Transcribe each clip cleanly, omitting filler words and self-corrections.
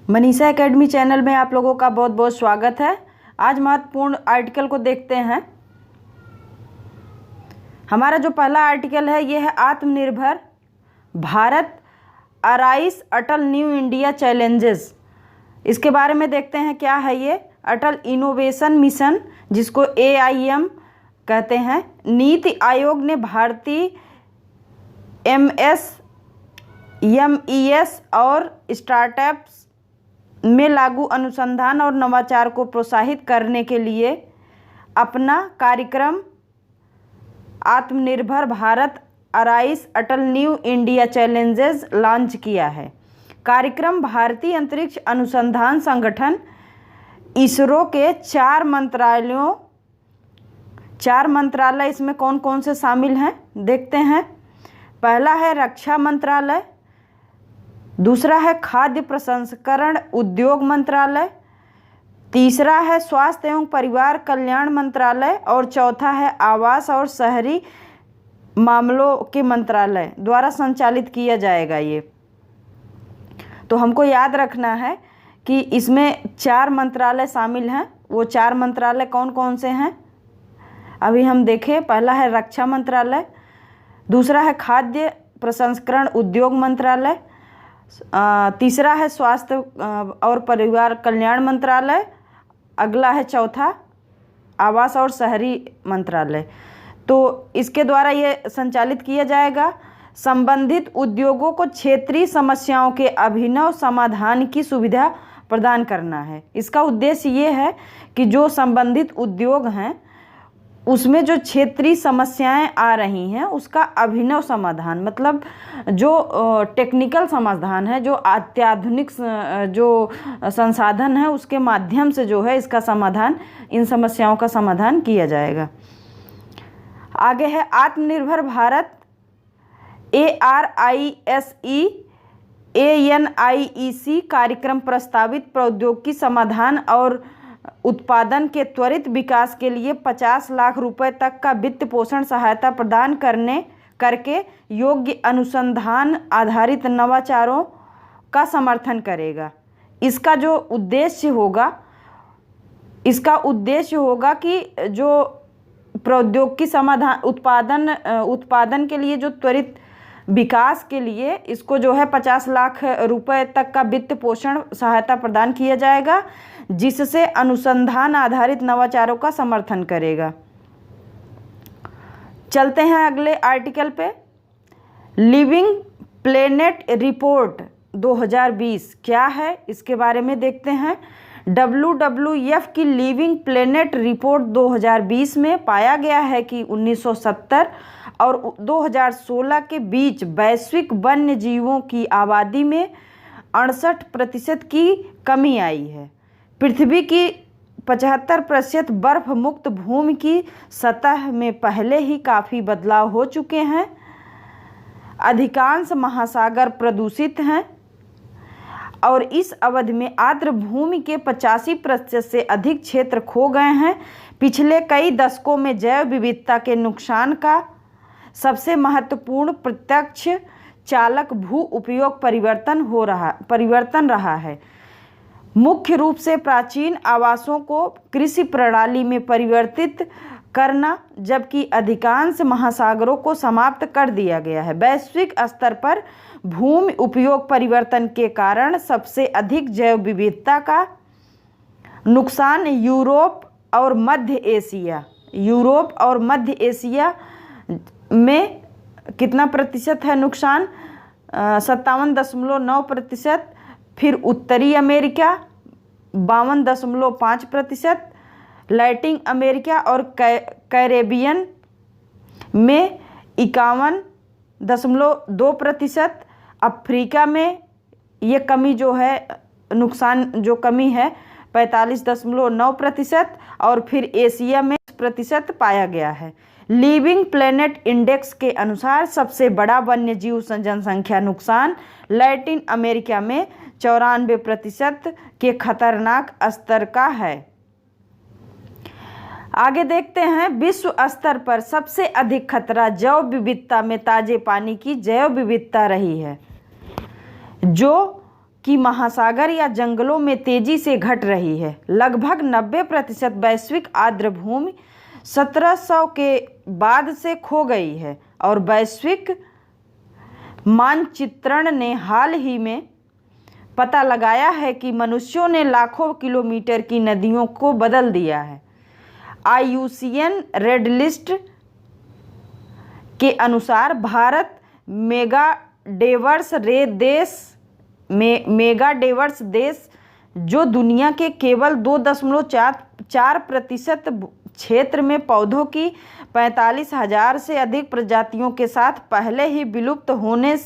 Manisha academy channel में आप लोगों का बहुत बहुत स्वागत है। आज महत्वपूर्ण आर्टिकल को देखते हैं। हमारा जो पहला आर्टिकल है ये है आत्मनिर्भर भारत अराइज अटल न्यू इंडिया चैलेंजेस। इसके बारे में देखते हैं क्या है ये। अटल इनोवेशन मिशन, जिसको AIM कहते हैं, नीति आयोग ने भारतीय MES और स्टार्टअप्स में लागू अनुसंधान और नवाचार को प्रोत्साहित करने के लिए अपना कार्यक्रम आत्मनिर्भर भारत अराइज अटल न्यू इंडिया चैलेंजेस लॉन्च किया है। कार्यक्रम भारतीय अंतरिक्ष अनुसंधान संगठन इसरो के चार मंत्रालय इसमें कौन कौन से शामिल हैं देखते हैं। पहला है रक्षा मंत्रालय, दूसरा है खाद्य प्रसंस्करण उद्योग मंत्रालय, तीसरा है स्वास्थ्य एवं परिवार कल्याण मंत्रालय और चौथा है आवास और शहरी मामलों के मंत्रालय द्वारा संचालित किया जाएगा ये। तो हमको याद रखना है कि इसमें चार मंत्रालय शामिल हैं। वो चार मंत्रालय कौन कौन से हैं अभी हम देखें। पहला है रक्षा मंत्रालय, दूसरा है खाद्य प्रसंस्करण उद्योग मंत्रालय, तीसरा है स्वास्थ्य और परिवार कल्याण मंत्रालय, अगला है चौथा आवास और शहरी मंत्रालय। तो इसके द्वारा ये संचालित किया जाएगा। संबंधित उद्योगों को क्षेत्रीय समस्याओं के अभिनव समाधान की सुविधा प्रदान करना है। इसका उद्देश्य ये है कि जो संबंधित उद्योग हैं उसमें जो क्षेत्रीय समस्याएं आ रही हैं उसका अभिनव समाधान, मतलब जो टेक्निकल समाधान है, जो अत्याधुनिक जो संसाधन है उसके माध्यम से जो है इसका समाधान, इन समस्याओं का समाधान किया जाएगा। आगे है आत्मनिर्भर भारत ARISE कार्यक्रम प्रस्तावित प्रौद्योगिकी समाधान और उत्पादन के त्वरित विकास के लिए 50 लाख रुपए तक का वित्त पोषण सहायता प्रदान करके योग्य अनुसंधान आधारित नवाचारों का समर्थन करेगा। इसका जो उद्देश्य होगा, कि जो प्रौद्योगिकी समाधान उत्पादन के लिए जो त्वरित विकास के लिए इसको जो है 50 लाख रुपए तक का वित्त पोषण सहायता प्रदान किया जाएगा, जिससे अनुसंधान आधारित नवाचारों का समर्थन करेगा। चलते हैं अगले आर्टिकल पे। लिविंग प्लेनेट रिपोर्ट 2020 क्या है इसके बारे में देखते हैं। WWF की लिविंग प्लेनेट रिपोर्ट 2020 में पाया गया है कि 1970 और 2016 के बीच वैश्विक वन्य जीवों की आबादी में 68% की कमी आई है। पृथ्वी की 75% बर्फ मुक्त भूमि की सतह में पहले ही काफ़ी बदलाव हो चुके हैं। अधिकांश महासागर प्रदूषित हैं और इस अवधि में आर्द्र भूमि के 85% से अधिक क्षेत्र खो गए हैं। पिछले कई दशकों में जैव विविधता के नुकसान का सबसे महत्वपूर्ण प्रत्यक्ष चालक भू उपयोग परिवर्तन रहा है, मुख्य रूप से प्राचीन आवासों को कृषि प्रणाली में परिवर्तित करना, जबकि अधिकांश महासागरों को समाप्त कर दिया गया है। वैश्विक स्तर पर भूमि उपयोग परिवर्तन के कारण सबसे अधिक जैव विविधता का नुकसान यूरोप और मध्य एशिया में कितना प्रतिशत है नुकसान? 57.9%। फिर उत्तरी अमेरिका 52.5%, लैटिन अमेरिका और कैरेबियन में 51.2%, अफ्रीका में ये कमी जो है, नुकसान जो कमी है 45.9% और फिर एशिया में % पाया गया है। लिविंग प्लेनेट इंडेक्स के अनुसार सबसे बड़ा वन्य जीव जनसंख्या नुकसान लैटिन अमेरिका में 94% के खतरनाक स्तर का है। आगे देखते हैं, विश्व स्तर पर सबसे अधिक खतरा जैव विविधता में ताजे पानी की जैव विविधता रही है, जो कि महासागर या जंगलों में तेजी से घट रही है। लगभग 90% वैश्विक आर्द्रभूमि 1700 के बाद से खो गई है और वैश्विक मानचित्रण ने हाल ही में पता लगाया है कि मनुष्यों ने लाखों किलोमीटर की नदियों को बदल दिया है। IUCN रेड लिस्ट के अनुसार भारत मेगा डाइवर्स देश जो दुनिया के केवल 2.4% क्षेत्र में पौधों की 45,000 से अधिक प्रजातियों के साथ पहले ही विलुप्त होने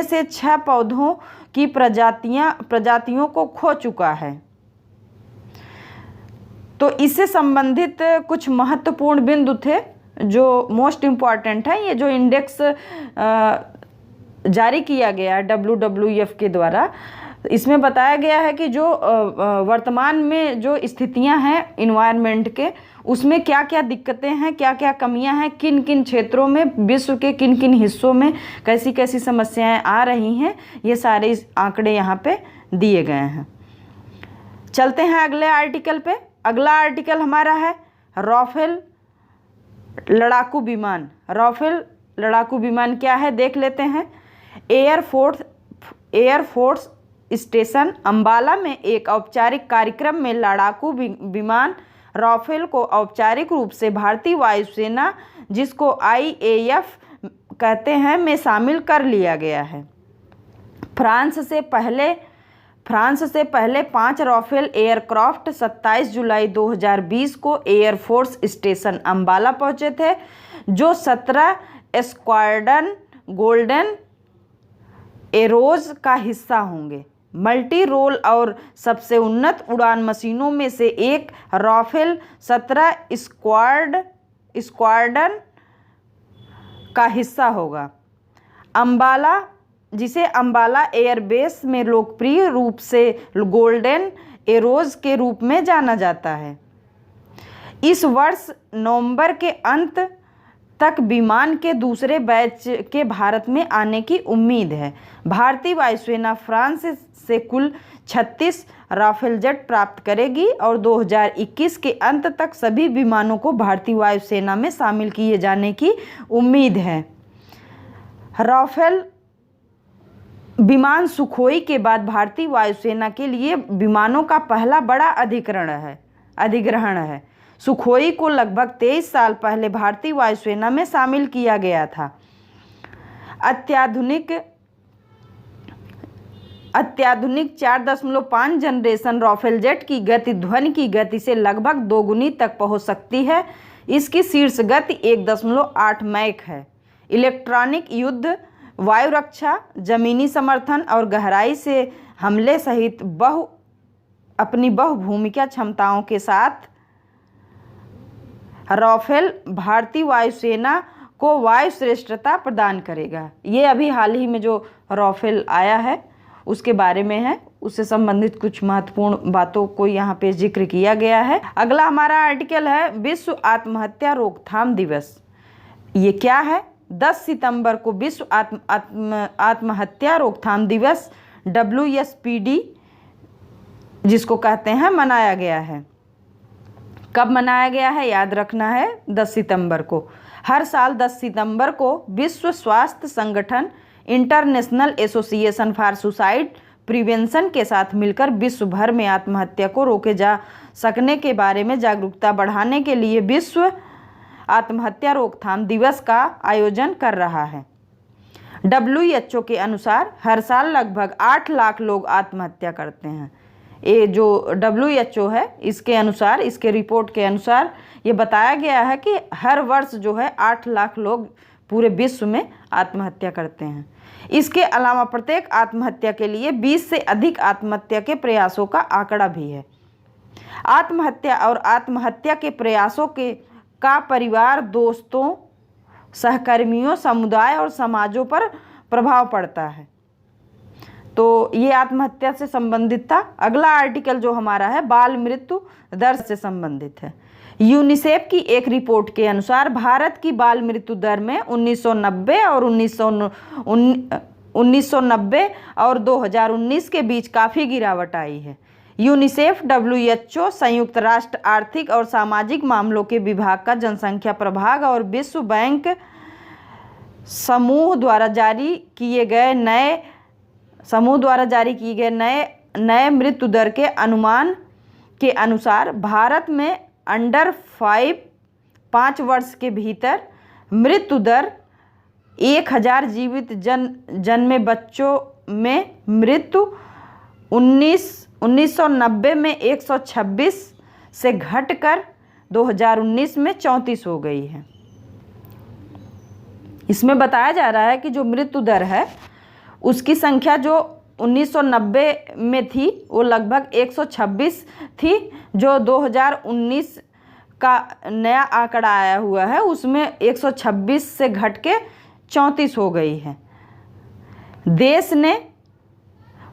से 6 पौधों की प्रजातियों को खो चुका है। तो इससे संबंधित कुछ महत्वपूर्ण बिंदु थे जो मोस्ट इम्पॉर्टेंट है। ये जो इंडेक्स जारी किया गया है WWF के द्वारा, इसमें बताया गया है कि जो वर्तमान में जो स्थितियां हैं इन्वायरमेंट के, उसमें क्या क्या दिक्कतें हैं, क्या क्या कमियां हैं, किन किन क्षेत्रों में, विश्व के किन किन हिस्सों में कैसी कैसी समस्याएं आ रही हैं, ये सारे आंकड़े यहाँ पे दिए गए हैं। चलते हैं अगले आर्टिकल पे। अगला आर्टिकल हमारा है राफेल लड़ाकू विमान। राफेल लड़ाकू विमान क्या है देख लेते हैं। एयरफोर्स स्टेशन अंबाला में एक औपचारिक कार्यक्रम में लड़ाकू विमान राफेल को औपचारिक रूप से भारतीय वायुसेना, जिसको IAF कहते हैं, में शामिल कर लिया गया है। फ्रांस से पहले 5 राफेल एयरक्राफ्ट 27 जुलाई 2020 को एयरफोर्स स्टेशन अंबाला पहुंचे थे, जो 17 स्क्वाड्रन गोल्डन एरोज का हिस्सा होंगे। मल्टी रोल और सबसे उन्नत उड़ान मशीनों में से एक राफेल 17 स्क्वाड्रन का हिस्सा होगा। अंबाला, जिसे अंबाला एयरबेस में लोकप्रिय रूप से गोल्डन एरोज के रूप में जाना जाता है। इस वर्ष नवंबर के अंत तक विमान के दूसरे बैच के भारत में आने की उम्मीद है। भारतीय वायुसेना फ्रांस से कुल 36 राफेल जेट प्राप्त करेगी और 2021 के अंत तक सभी विमानों को भारतीय वायुसेना में शामिल किए जाने की उम्मीद है। राफेल विमान सुखोई के बाद भारतीय वायुसेना के लिए विमानों का पहला बड़ा अधिग्रहण है। सुखोई को लगभग 23 साल पहले भारतीय वायुसेना में शामिल किया गया था। अत्याधुनिक 4.5 जनरेशन राफेल जेट की गति ध्वनि की गति से लगभग 2 गुनी तक पहुंच सकती है। इसकी शीर्ष गति 1.8 मैक है। इलेक्ट्रॉनिक युद्ध, वायु रक्षा, जमीनी समर्थन और गहराई से हमले सहित अपनी बहुभूमिका क्षमताओं के साथ राफेल भारतीय वायुसेना को वायु श्रेष्ठता प्रदान करेगा। ये अभी हाल ही में जो राफेल आया है उसके बारे में है, उससे संबंधित कुछ महत्वपूर्ण बातों को यहाँ पे जिक्र किया गया है। अगला हमारा आर्टिकल है विश्व आत्महत्या रोकथाम दिवस। ये क्या है? 10 सितंबर को विश्व आत्महत्या रोकथाम दिवस WSPD जिसको कहते हैं मनाया गया है। कब मनाया गया है याद रखना है, 10 सितंबर को। हर साल 10 सितंबर को विश्व स्वास्थ्य संगठन international association for suicide prevention के साथ मिलकर विश्व भर में आत्महत्या को रोके जा सकने के बारे में जागरूकता बढ़ाने के लिए विश्व आत्महत्या रोकथाम दिवस का आयोजन कर रहा है। WHO के अनुसार हर साल लगभग 8 लाख लोग आत्महत्या करते हैं। ये जो WHO है इसके अनुसार, इसके रिपोर्ट के अनुसार ये बताया गया है कि हर वर्ष जो है 8 लाख लोग पूरे विश्व में आत्महत्या करते हैं। इसके अलावा प्रत्येक आत्महत्या के लिए 20 से अधिक आत्महत्या के प्रयासों का आंकड़ा भी है। आत्महत्या और आत्महत्या के प्रयासों का परिवार, दोस्तों, सहकर्मियों, समुदाय और समाजों पर प्रभाव पड़ता है। तो ये आत्महत्या से संबंधित था। अगला आर्टिकल जो हमारा है बाल मृत्यु दर से संबंधित है। यूनिसेफ की एक रिपोर्ट के अनुसार भारत की बाल मृत्यु दर में 1990 और 1990 और 2019 के बीच काफ़ी गिरावट आई है। यूनिसेफ, WHO, संयुक्त राष्ट्र आर्थिक और सामाजिक मामलों के विभाग का जनसंख्या प्रभाग और विश्व बैंक समूह द्वारा जारी किए गए नए मृत्यु दर के अनुमान के अनुसार भारत में अंडर 5 वर्ष के भीतर मृत्यु दर 1000 जीवित जन्मे बच्चों में मृत्यु 1990 में 126 से घटकर 2019 में 34 हो गई है। इसमें बताया जा रहा है कि जो मृत्यु दर है उसकी संख्या जो 1990 में थी वो लगभग 126 थी, जो 2019 का नया आंकड़ा आया हुआ है उसमें 126 से घट के 34 हो गई है। देश ने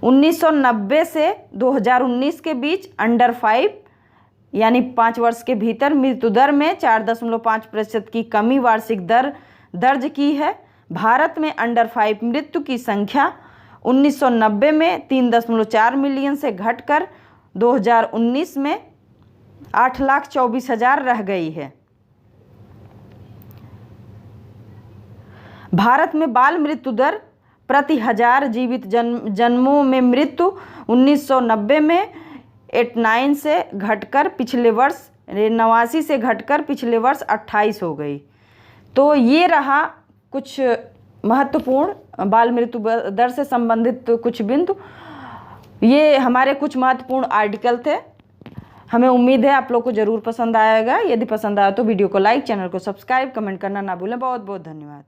1990 से 2019 के बीच अंडर 5 यानी 5 वर्ष के भीतर मृत्यु दर में 4.5% की कमी वार्षिक दर दर्ज की है। भारत में अंडर 5 मृत्यु की संख्या 1990 में 3.4 मिलियन से घटकर 2019 में 8,24,000 रह गई है। भारत में बाल मृत्यु दर प्रति 1000 जीवित जन्मों में मृत्यु 1990 में 89 से घटकर पिछले वर्ष 89 से घटकर पिछले वर्ष 28 हो गई। तो ये रहा कुछ महत्वपूर्ण बाल मृत्यु दर से संबंधित कुछ बिंदु। ये हमारे कुछ महत्वपूर्ण आर्टिकल थे। हमें उम्मीद है आप लोग को ज़रूर पसंद आएगा। यदि पसंद आया तो वीडियो को लाइक, चैनल को सब्सक्राइब, कमेंट करना ना भूलें। बहुत बहुत धन्यवाद।